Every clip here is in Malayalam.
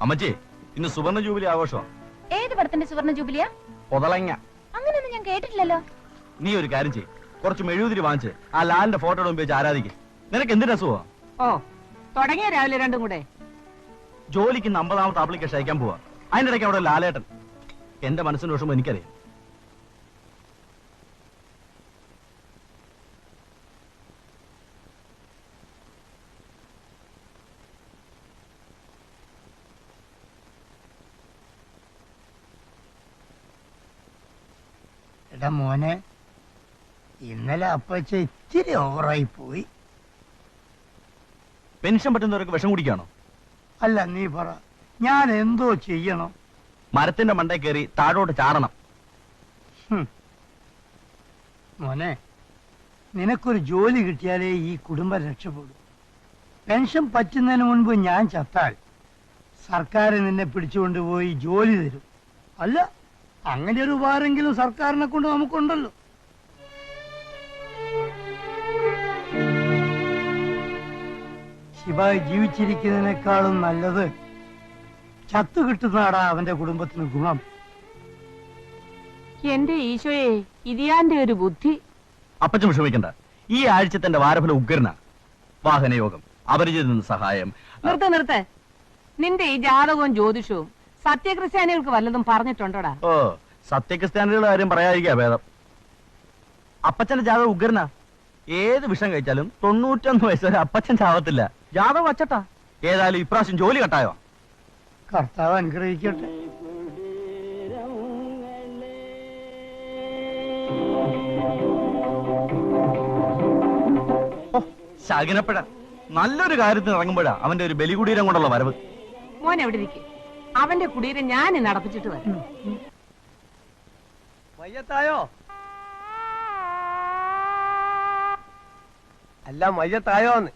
അമ്മച്ചി, ഇന്ന് സുവർണ ജൂബിലി ആഘോഷം. ഏത് പടത്തിന്റെ സുവർണ ജൂബിലിയാ? പൊതളങ്ങ. അങ്ങനെയൊന്നും ഞാൻ കേട്ടിട്ടില്ലല്ലോ. നീ ഒരു കാര്യം ചെയ്യ്, കുറച്ച് മെഴുകുതിരി വാങ്ങിച്ച് ആ ലാലിന്റെ ഫോട്ടോ ഉപയോഗിച്ച് ആരാധിക്കും. നിനക്ക് എന്ത് രസമാ? ഓ, തുടങ്ങിയ രാവിലെ രണ്ടും കൂടെ. ജോലിക്ക് 50ാമത്തെ ആപ്ലിക്കേഷൻ അയക്കാൻ പോവാ. അതിന്റെ ഇടയ്ക്ക് അവിടെ ലാലേട്ടൻ. എന്റെ മനസ്സിന്റെ വിഷമം എനിക്കറിയാം. എടാ മോനെ, ഇന്നലെ അപ്പച്ച ഇച്ചിരി ഓവറായി പോയി. പെൻഷൻ പറ്റുന്നവർക്ക് വിഷം കുടിക്കാണോ? അല്ല, നീ പറ, ഞാൻ എന്തോ ചെയ്യണം? മരത്തിന്റെ മണ്ടേ കയറി താഴോട്ട് ചാടണം. മോനെ, നിനക്കൊരു ജോലി കിട്ടിയാലേ ഈ കുടുംബം രക്ഷപ്പെടും. പെൻഷൻ പറ്റുന്നതിന് മുൻപ് ഞാൻ ചത്താൽ സർക്കാർ നിന്നെ പിടിച്ചുകൊണ്ടുപോയി ജോലി തരും. അല്ല, അങ്ങനെ ഒരു ഉപകാരമെങ്കിലും സർക്കാരിനെ കൊണ്ട് നമുക്കുണ്ടല്ലോ. ശിവായി ജീവിച്ചിരിക്കുന്നതിനേക്കാളും നല്ലത് ചത്തു കിട്ടുന്നതാടാ അവന്റെ കുടുംബത്തിന് ഗുണം. എന്റെ ഈശോയെ, ഇതിയാന്റെ ഒരു ബുദ്ധി. അപ്പച്ചൻ വിഷമിക്കണ്ട. ഈ ആഴ്ചത്തെ വാരഫല ഉഗ്രന. വാഹനയോഗം, അപരിചിതൻ സഹായം. നിർത്ത്. നിന്റെ ഈ ജാതകവും ജ്യോതിഷവും സത്യക്രിസ്ത്യാനികൾക്ക് വല്ലതും പറഞ്ഞിട്ടുണ്ടോടാ? ഓ, സത്യക്രിസ്ത്യാനികളുടെ കാര്യം പറയാതിരിക്കാ ഭേദം. അപ്പച്ചന്റെ ജാതകം ഉഗ്രന. ഏത് വിഷം കഴിച്ചാലും 91 വയസ്സ് വരെ അപ്പച്ചൻ ചാവത്തില്ല. ജാതകം വച്ചട്ടാ. ഏതായാലും ഇപ്രാവശ്യം ജോലി കട്ടായോ? കർത്താവ് അനുഗ്രഹിക്കട്ടെ. ശകനപ്പഴ നല്ലൊരു കാര്യത്തിന് ഇറങ്ങുമ്പോഴാ അവന്റെ ഒരു ബലികുടീരം കൊണ്ടുള്ള വരവ്. മോൻ എവിടെ ഇരിക്കും? അവന്റെ കുടീരം ഞാൻ നടപ്പിച്ചിട്ട് വരും. മയ്യത്തായോ? അല്ല, മയ്യത്തായോന്ന്.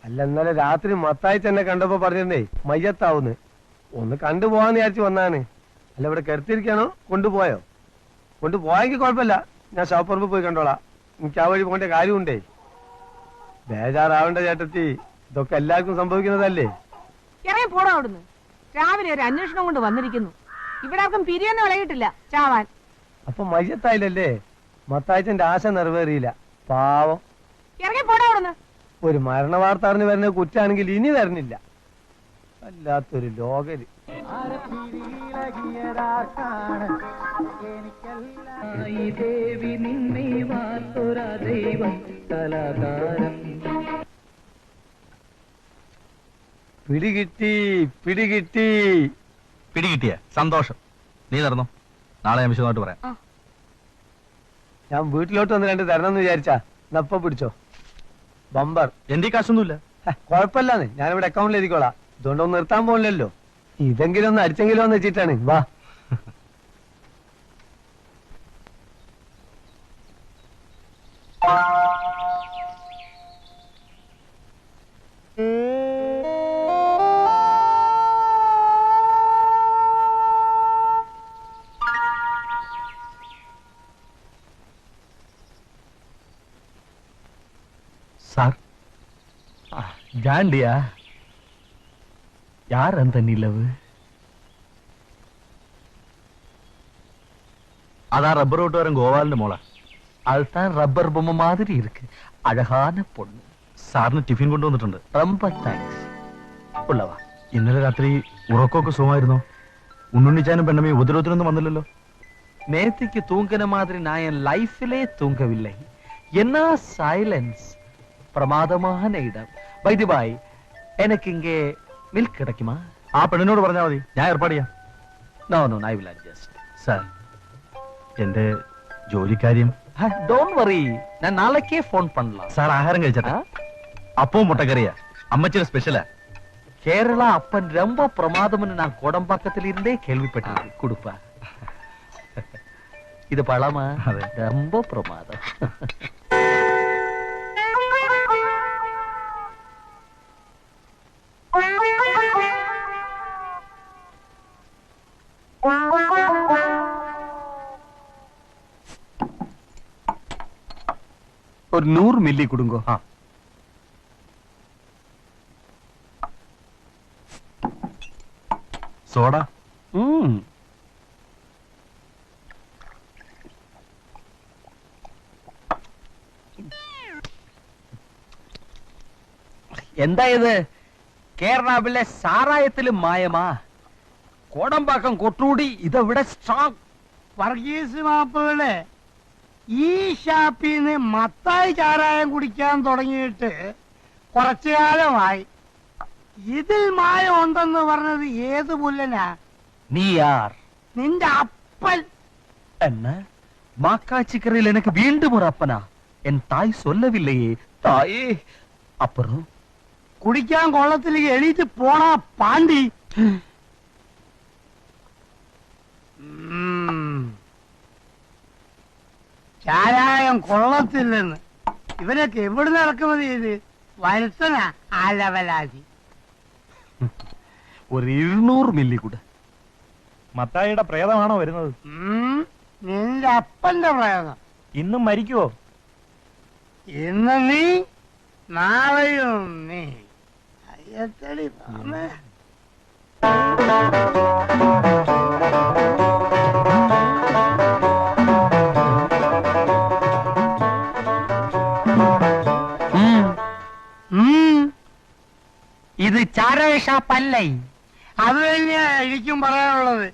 അല്ല, ഇന്നലെ രാത്രി മത്തായി തന്നെ കണ്ടപ്പോ പറഞ്ഞിരുന്നേ മയ്യത്താവുന്ന്. ഒന്ന് കണ്ടുപോവാന്ന് വിചാരിച്ചു വന്നാണ്. അല്ല, ഇവിടെ കിടത്തിരിക്കാണോ? കൊണ്ടുപോയോ? കൊണ്ടുപോയെങ്കിൽ കുഴപ്പമില്ല, ഞാൻ ഷോപ്പറമ്പ് പോയി കണ്ടോളാം. എനിക്ക് ആ വഴി പോകേണ്ട കാര്യമുണ്ടേ. ബേജാറാവണ്ട ചേട്ടത്തി, ഇതൊക്കെ എല്ലാവർക്കും സംഭവിക്കുന്നതല്ലേ. ഇറങ്ങി പോടാ അവിടുന്ന്. രാവിലെ ഒരു അന്വേഷണം കൊണ്ട് വന്നിരിക്കുന്നു. ഇവിടെ ആർക്കും പിരിയൊന്നും വിളയിട്ടില്ല ചാവാൻ. അപ്പൊ മയ്യത്തായില്ലല്ലേ? മത്തായിച്ചന്റെ ആശ നിറവേറിയില്ല, പാവം. ഇറങ്ങി പോടാ അവിടുന്ന്. ഒരു മരണ വാർത്ത അറിഞ്ഞു വരുന്ന കുറ്റാണെങ്കിൽ ഇനി തരുന്നില്ല. വല്ലാത്തൊരു ലോകര്. പിടികിട്ടിയ സന്തോഷം. നീ തരണോ? നാളെ ഞാൻ വിശദമായിട്ട് പറയാം. ഞാൻ വീട്ടിലോട്ട് വന്ന് 2 തരണമെന്ന് വിചാരിച്ചാ. നപ്പ പിടിച്ചോ. ബമ്പർ. എന്റെ കാശൊന്നുമില്ല. കുഴപ്പമില്ലാന്ന്, ഞാനിവിടെ അക്കൗണ്ടിൽ എഴുതിക്കോളാം. ഇതുകൊണ്ടൊന്നും നിർത്താൻ പോകില്ലല്ലോ. ഇതെങ്കിലും ഒന്ന് അടിച്ചെങ്കിലും ഒന്ന് വെച്ചിട്ടാണ്. വാ. சார், ஜாண்டியா யார் அந்த நிலவு? அதான் ரப்பர் ஓட்டுவரன் கோபாலிന്റെ മോള. அதுதான் റബ്ബർ ബൊമ്മ മാതിരി இருக்கு. അഴകാന പൊണ്ണ്. സാറിന് ടിഫിൻ കൊണ്ടുവന്നിട്ടുണ്ട്. ரொம்ப താങ്ക്സ്. ഉള്ളവാ. ഇന്നലെ രാത്രി ഉറക്കമൊക്കെ സുഖമായിരുന്നോ? ഉണ്ണുണ്ണിച്ചാനും പെണ്ണമ്മയും ഉപദ്രവത്തിനൊന്നും വന്നില്ലല്ലോ? நேத்திக்கு தூங்கின மாதிரி நான் என் லைஃபிலே தூங்கவில்லை. என்ன சைலன்ஸ். பிரமாதமான இடம். பை தி பை, எனக்கு இங்கே மில்க் கிடைக்குமா? ആ പെണ്ണിനോട് പറഞ്ഞാൽ മതി, ഞാൻ ഏർപ്പാട് ചെയ്യാം. No no, I will adjust. Sir, എന്റെ ജോലിക്കാര്യം. ഡോണ്ട് വറി, ഞാൻ നാളേക്കേ ഫോൺ பண்ணலாம். സാർ, ആഹാരം കഴിച്ചട്ടാ? അപ്പവും മുട്ടക്കറിയാ, അമ്മച്ചിയുടെ സ്പെഷ്യലാ. கேரளா அப்பன் ரொம்ப பிரமாதம்னு நான் கோடம்பாக்கத்தில் இருந்தே கேள்விப்பட்டேன். கொடுப்பா. ഇത് പളമാ അതെ. ரொம்ப പ്രമാദം. ഒരു 100 മില്ലി കൊടുങ്കോ. സോഡ. എന്താ ഇത്? കേരളാവിലെ സാരായത്തിലും മായമാ. കോടമ്പാക്കം കൊട്ടൂടി ഇതെവിടെ സ്ട്രോങ്. വർഗീസ് മാപ്പുകളെ ഈ ഷാപ്പിന്ന് മത്തായി ചാരായം കുടിക്കാൻ തുടങ്ങിയിട്ട് കുറച്ചു കാലമായി. ഇതിൽ മായം ഉണ്ടെന്ന് പറഞ്ഞത് ഏത് പുല്ലനാ? നീ യാർ നിന്റെ അപ്പൻ. என்ன மாக்காச்சிக்கரையில் எனக்கு வீண்டும் ஒரு அப்பனா? என் தாய் சொல்லவில்லையே. தாயே. அப்புறம் കുടിക്കാൻ കൊള്ളത്തിലേക്ക് എണീറ്റ് പോണാ പാണ്ടി. ചാരായം കൊള്ളത്തില്ലെന്ന് ഇവരൊക്കെ എവിടുന്ന് ഇറക്കുമതി ചെയ്ത് വരുത്തന അലവലാതി. ஒரு 200 மில்லி கூட. മത്തായിയുടെ പ്രേതമാണോ വരുന്നത്? നിന്റെ അപ്പന്റെ പ്രയോഗം. ഇന്നും മരിക്കുവോ? ഇന്ന് നീ നാളെയും നീ. അയ്യത്തടി പാമേ. ഇത് ചാരായ ഷാപ്പല്ലേ? അത് തന്നെയാ എനിക്കും പറയാനുള്ളത്.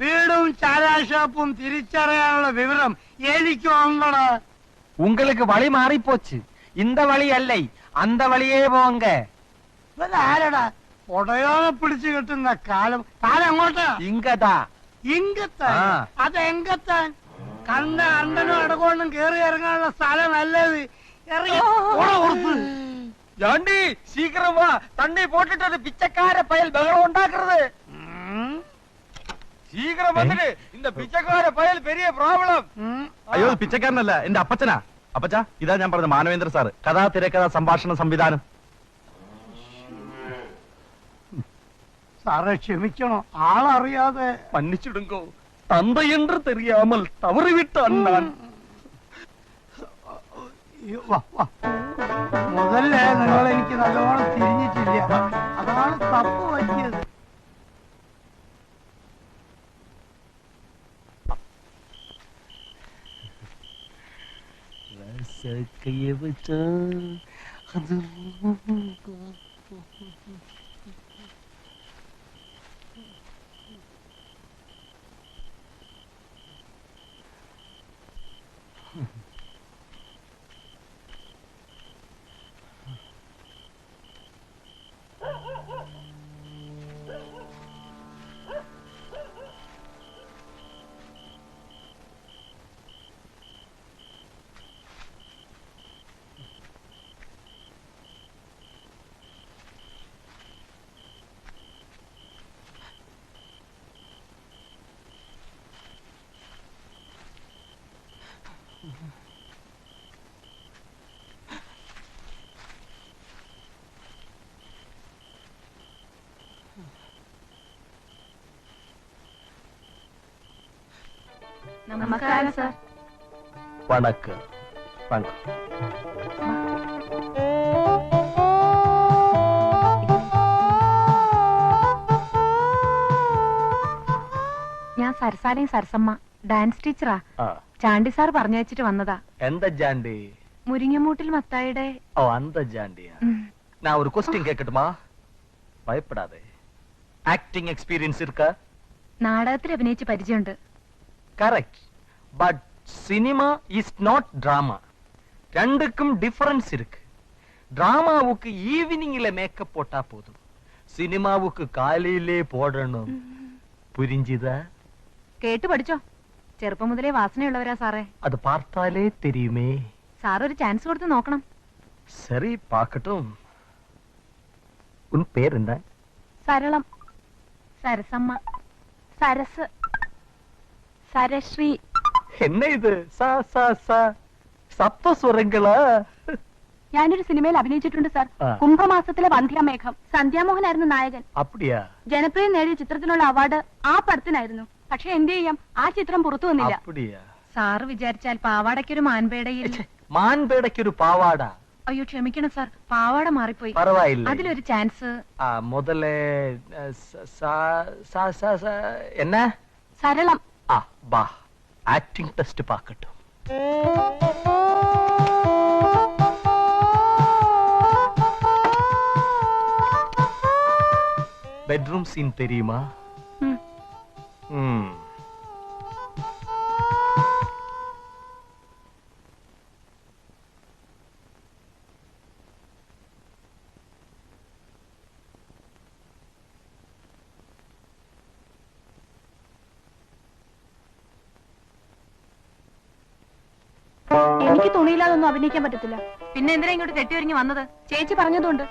വീടും ചാരായ ഷാപ്പും തിരിച്ചറിയാനുള്ള വിവരം എനിക്കും ഉണ്ടടാ. உங்களுக்கு வழி மாறி போச்சு. இந்த வழி அல்ல, அந்த வழியே போங்க. ഇവരാരടാ പൊടയോനെ പിടിച്ചു കിട്ടുന്ന കാലം? കാലം എങ്ങോട്ടാ? ഇങ്ങതാ. ഇങ്കത്താൻ? ആ. അതെങ്കത്താൻ? കണ്ട അണ്ടനും അടകോണ്ടും കേറി ഇറങ്ങാനുള്ള സ്ഥലം നല്ലത്. ഇറങ്ങി ഓട കൊടുത്ത്. ஜாண்டி சீக்கிரம் வா. தண்ணி போட்டுட்டு பிச்சைக்கார பயல் பகலம் உண்டாக்குறது. சீக்கிரம் வந்துடு. இந்த பிச்சைக்கார பயல் பெரிய ப்ராப்ளம். അയ്യോ ഇത് പിച്ചക്കാരനല്ല, എന്റെ അപ്പച്ചനാ. അപ്പച്ച, ഇതാ ഞാൻ പറഞ്ഞ മാനവേന്ദ്ര സാറ്. കഥാ തിരക്കഥ സംഭാഷണ സംവിധാനം. സാറേ ക്ഷമിക്കണം, ആളറിയാതെ. மன்னிச்சிடுங்கோ. தந்தை என்று தெரியாமல் தவறிவிட்டான் நான். മുതലേ നിങ്ങൾ എനിക്ക് നല്ലോണം തിരിഞ്ഞിട്ടില്ല. അതാണ് തപ്പ് പറ്റിയത്. നമസ്കാരം സർ. வணக்கம். வாங்க. ഞാൻ സരസാലയും സരസമ്മ, ഡാൻസ് ടീച്ചറാ. ചാണ്ടി സാർ പറഞ്ഞയച്ചിട്ട് വന്നതാ. எந்த ஜாண்டி? മുരിങ്ങമൂട്ടിൽ മത്തായിയുടെ. ஓ அந்த ஜாண்டியா? நான் ஒரு क्वेश्चन கேட்கட்டுமா? பயப்படாதே. ஆக்டிங் எக்ஸ்பீரியன்ஸ் இருக்கா? നാടകത്തിൽ അഭിനയിച്ച് പരിചയമുണ്ട്. Correct. But cinema is not drama. ரெண்டுக்கும் டிஃபரன்ஸ் இருக்கு. டிராமாவுக்கு ஈவினிங்ல மேக்கப் போட்டா போதும், சினிமாவுக்கு காலையிலே போடணும். புரிஞ்சுதா? കേട്ടു പഠിച്ചോ. ചെറുപ്പം മുതലേ വാസനയുള്ളവരാ സാറേ. அது பார்த்தாலே தெரியுமே. സാർ ഒരു ചാൻസ് കൊടുത്ത് നോക്കണം. சரி பார்க்கட்டும். உன் பேர் என்ன? സരളം. സരസമ്മ. സരസ്. സരശ്രീ. എന്നെ ഇത് സപ്തസ്വരങ്ങളാ. ഞാനൊരു സിനിമയിൽ അഭിനയിച്ചിട്ടുണ്ട് സാർ. ആ. കുംഭമാസത്തിലെ വന്ധ്യാമേഘം. സന്ധ്യാമോഹനായിരുന്നു നായകൻ. അപ്പടിയാ? ജനപ്രിയം നേടിയ ചിത്രത്തിനുള്ള അവാർഡ് ആ പടത്തിനായിരുന്നു. പക്ഷെ എന്ത് ചെയ്യാം, ആ ചിത്രം പുറത്തു വന്നില്ല. അപ്പടിയാ? സാറ് വിചാരിച്ചാൽ പാവാടയ്ക്കൊരു മാൻപേടയിൽ. മാൻപേടയ്ക്കൊരു പാവാട. അയ്യോ ക്ഷമിക്കണം സാർ, പാവാട മാറിപ്പോയി. പറവായില്ല. അതിലൊരു ചാൻസ്. മുതലേ എന്നാ സരളം. ബാ ആക്ടിംഗ് ടെസ്റ്റ് പാക്കട്ടും. பெட்ரூம் சீன் தெரியுமா? ம். എനിക്ക് തുണിയില്ലാതൊന്നും അഭിനയിക്കാൻ പറ്റത്തില്ല. പിന്നെ എന്തിനാ ഇങ്ങോട്ട് കെട്ടി ഒരുങ്ങി വന്നത്? ചേച്ചി പറഞ്ഞതുകൊണ്ട്.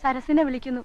സരസിനെ വിളിക്കുന്നു.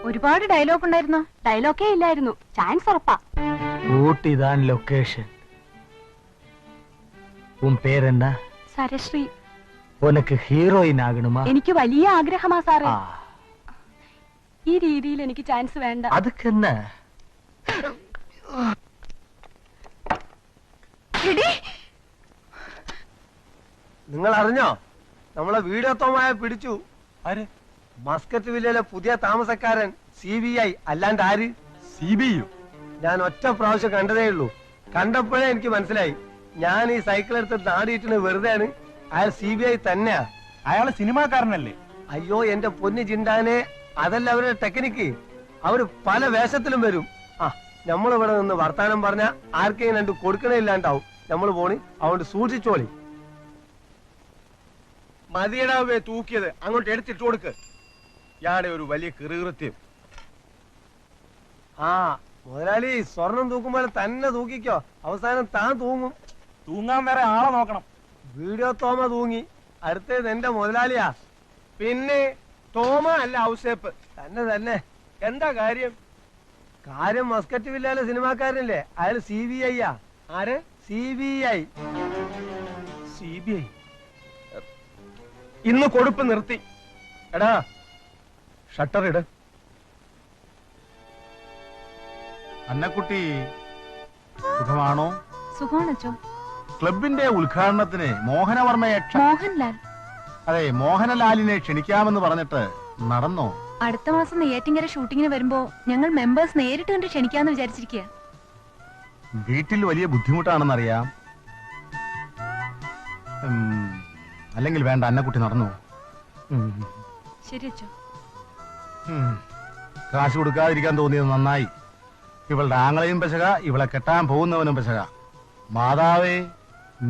ഒരുപാട് ഡയലോഗ് ഉണ്ടായിരുന്നു. ഡയലോഗേ ഇല്ലായിരുന്നു. ചാൻസ് ഉറപ്പാ. ஊட்டிதான் லொகேஷன். உன் பேர் என்ன? സരശ്രീ. உனக்கு ஹீரோயின் ஆகணுமா? എനിക്ക് വലിയ ആഗ്രഹമാ സാറേ. ആ, ഈ രീതിയിൽ എനിക്ക് ചാൻസ് വേണ്ട. அதுக்கு என்ன? നിങ്ങൾ അറിഞ്ഞോ, നമ്മളെ വീടോത്തമായ പിടിച്ചു. ആര്? മസ്കറ്റ് വില്ലയിലെ പുതിയ താമസക്കാരൻ CBI. അല്ലാണ്ട് ആര്? CBI? ഞാൻ ഒറ്റ പ്രാവശ്യം കണ്ടതേ ഉള്ളൂ. കണ്ടപ്പോഴേ എനിക്ക് മനസ്സിലായി, ഞാൻ ഈ സൈക്കിൾ എടുത്ത് നാടിയിട്ടിന് വെറുതെയാണ്. അയാൾ CBI തന്നെയാ. അയാള് സിനിമാക്കാരനല്ലേ? അയ്യോ എന്റെ പൊന്നു ചിണ്ടാനെ, അതല്ല അവരുടെ ടെക്നിക്ക്. അവര് പല വേഷത്തിലും വരും. നമ്മളിവിടെ നിന്ന് വർത്താനം പറഞ്ഞ ആർക്കെയും രണ്ട് കൊടുക്കണേ ഇല്ലാണ്ടാവും. നമ്മൾ പോണി, അതുകൊണ്ട് സൂക്ഷിച്ചോളി. മതിയടാവേ തൂക്കിയത്, അങ്ങോട്ട് എടുത്തിട്ട് കൊടുക്ക്. ഇയാടെ ഒരു വലിയ കൃത്യം. മുതലാളി സ്വർണം തൂക്കുമ്പോൾ തന്നെ തൂക്കിക്കോ, അവസാനം താൻ തൂങ്ങും. തൂങ്ങാൻ വേറെ ആളെ നോക്കണം. വീഡിയോ തോമ തൂങ്ങി, അടുത്തത് എന്റെ മുതലാളിയാ. പിന്നെ തോമ അല്ല ഔസേപ്പ് തന്നെ തന്നെ. എന്താ കാര്യം? കാര്യം മസ്കറ്റ് വില്ലയിലെ സിനിമാക്കാരനല്ലേ, അയാൾ CBI യാ. ആര്? CBI. CBI ഇന്ന് കൊടുപ്പ് നിർത്തി. എടാ ഷട്ടർ ഇട്. അന്നക്കുട്ടി സുഖമാണോ? സുഖമാണോ? ക്ലബിന്റെ ഉദ്ഘാടനത്തിന് മോഹനവർമ്മയെ മോഹൻലാൽ. അതെ, മോഹനലാലിനെ ക്ഷണിക്കാമെന്ന് പറഞ്ഞിട്ട് നടന്നോ? അടുത്ത മാസം നെയ്യാറ്റിങ്കര ഷൂട്ടിങ്ങിന് വരുമ്പോ ഞങ്ങൾ മെമ്പേഴ്സ് നേരിട്ട് കണ്ട് ക്ഷണിക്കാന്ന് വിചാരിച്ചിരിക്കുക. വീട്ടിൽ വലിയ ബുദ്ധിമുട്ടാണെന്നറിയാം. അല്ലെങ്കിൽ വേണ്ട, അന്നക്കുട്ടി നടന്നു. ശരി അച്ചോ. കാശ് കൊടുക്കാതിരിക്കാൻ തോന്നിയത് നന്നായി. ഇവളുടെ ആങ്ങളെയും പെശക, ഇവളെ കെട്ടാൻ പോകുന്നവനും പെശക. മാതാവേ,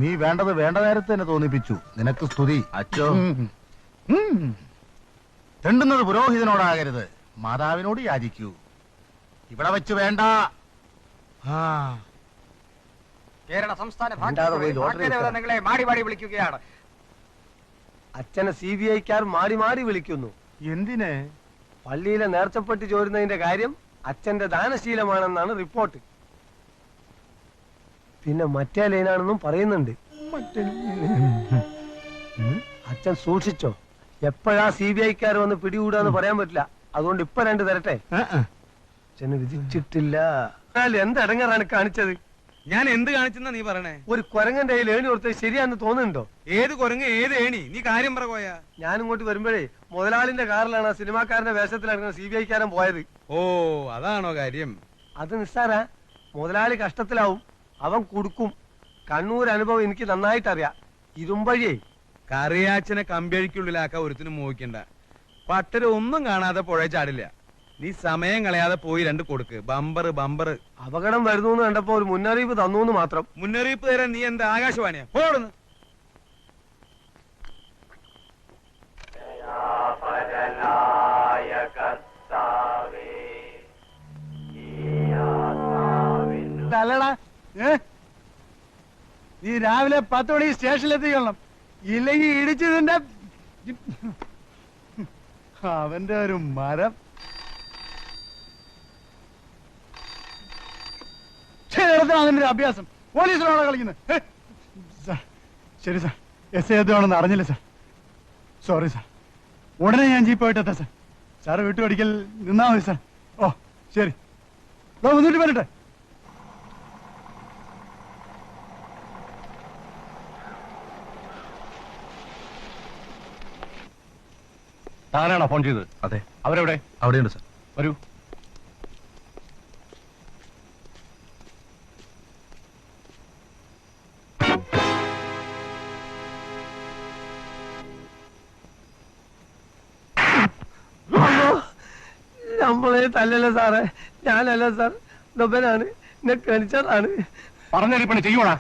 നീ വേണ്ടത് വേണ്ട നേരത്തെ തന്നെ തോന്നിപ്പിച്ചു. നിനക്ക് സ്തുതി. അച്ചോ. തെണ്ടുന്നത് പുരോഹിതനോടാകരുത്, മാതാവിനോട് യാചിക്കൂ. ഇവിടെ വെച്ച് വേണ്ട. കേരള സംസ്ഥാന മിണ്ടാതെ പോയി ലോട്ടറി എടുക്കാം. നിങ്ങളെ മാടി മാടി വിളിക്കുകയാണ്. അച്ഛനെ CBIക്കാർ മാറി മാറി വിളിക്കുന്നു. എന്തിന്? പള്ളിയിലെ നേർച്ചപ്പെട്ടി ചോരുന്നതിന്റെ കാര്യം അച്ഛന്റെ ദാനശീലമാണെന്നാണ് റിപ്പോർട്ട്. പിന്നെ മറ്റേ ലൈനാണെന്നും പറയുന്നുണ്ട്. അച്ഛൻ സൂക്ഷിച്ചോ, എപ്പോഴാ CBIക്കാർ വന്ന് പിടികൂടാന്ന് പറയാൻ പറ്റില്ല. അതുകൊണ്ട് ഇപ്പൊ രണ്ട് തരട്ടെ. അച്ഛന് വിധിച്ചിട്ടില്ല. എന്തടങ്ങാറാണ് കാണിച്ചത്? ഞാൻ എന്ത് കാണിച്ചെന്നാ നീ പറയണേ? ഒരു കുരങ്ങന്റെ കയ്യിൽ ഏണി കൊടുത്തത് ശരിയാന്ന് തോന്നുന്നുണ്ടോ? ഏത് കുരങ്ങ് ഏത് ഏണി? നീ കാര്യം പറ പോയാ. ഞാൻ ഇങ്ങോട്ട് വരുമ്പോഴേ മുതലാളിന്റെ കാറിലാണ് ആ സിനിമാക്കാരന്റെ വേഷത്തിലാണ് CBIക്കാരൻ പോയത്. ഓ, അതാണോ കാര്യം? അത് നിസ്സാരാ. മുതലാളി കഷ്ടത്തിലാവും, അവൻ കുടുക്കും. കണ്ണൂർ അനുഭവം എനിക്ക് നന്നായിട്ട് അറിയാം. ഇരുമ്പഴിയേ കറിയാച്ചനെ കമ്പിയഴിക്കുള്ളിലാക്കാൻ ഒരുത്തിനും മോഹിക്കണ്ട. പട്ടര് ഒന്നും കാണാതെ പുഴ ചാടില്ല. നീ സമയം കളയാതെ പോയി 2 കൊടുക്ക്. ബമ്പർ അപകടം വരുന്നു എന്ന് കണ്ടപ്പോ ഒരു മുന്നറിയിപ്പ് തന്നു എന്ന് മാത്രം. മുന്നറിയിപ്പ് തരാൻ നീ എന്താ ആകാശവാണിയാ? പോടുന്നു. അല്ലടാ നീ രാവിലെ 10 മണി സ്റ്റേഷനിലെത്തിക്കണം. ഇല്ലെങ്കിൽ ഇടിച്ചതിന്റെ അവന്റെ ഒരു മരം. അതിന്റെ ഒരു അഭ്യാസം പോലീസിനോടെ കളിക്കുന്നത്. ശരി സാർ, എസ് ഐ എത്തുവാണെന്ന് അറിഞ്ഞില്ല സാർ. Sorry sir. ഉടനെ ഞാൻ ജീപ്പായിട്ട് എത്താം സാർ. സാറ് വീട്ടുപടിക്കൽ നിന്നാ മതി സാർ. ഓ ശരി, വന്നിട്ട് വരട്ടെ. താനാണോ ഫോൺ ചെയ്തത്? അതെ. അവരെവിടെ? അവിടെയുണ്ട് സാർ. വരൂ. നമ്മളെ തല്ലല്ല സാറേ, ഞാനല്ല സാർ, നൊബനാണ്, എന്നെ കണിച്ചതാണ്. പറഞ്ഞ പണി ചെയ്യൂടാ.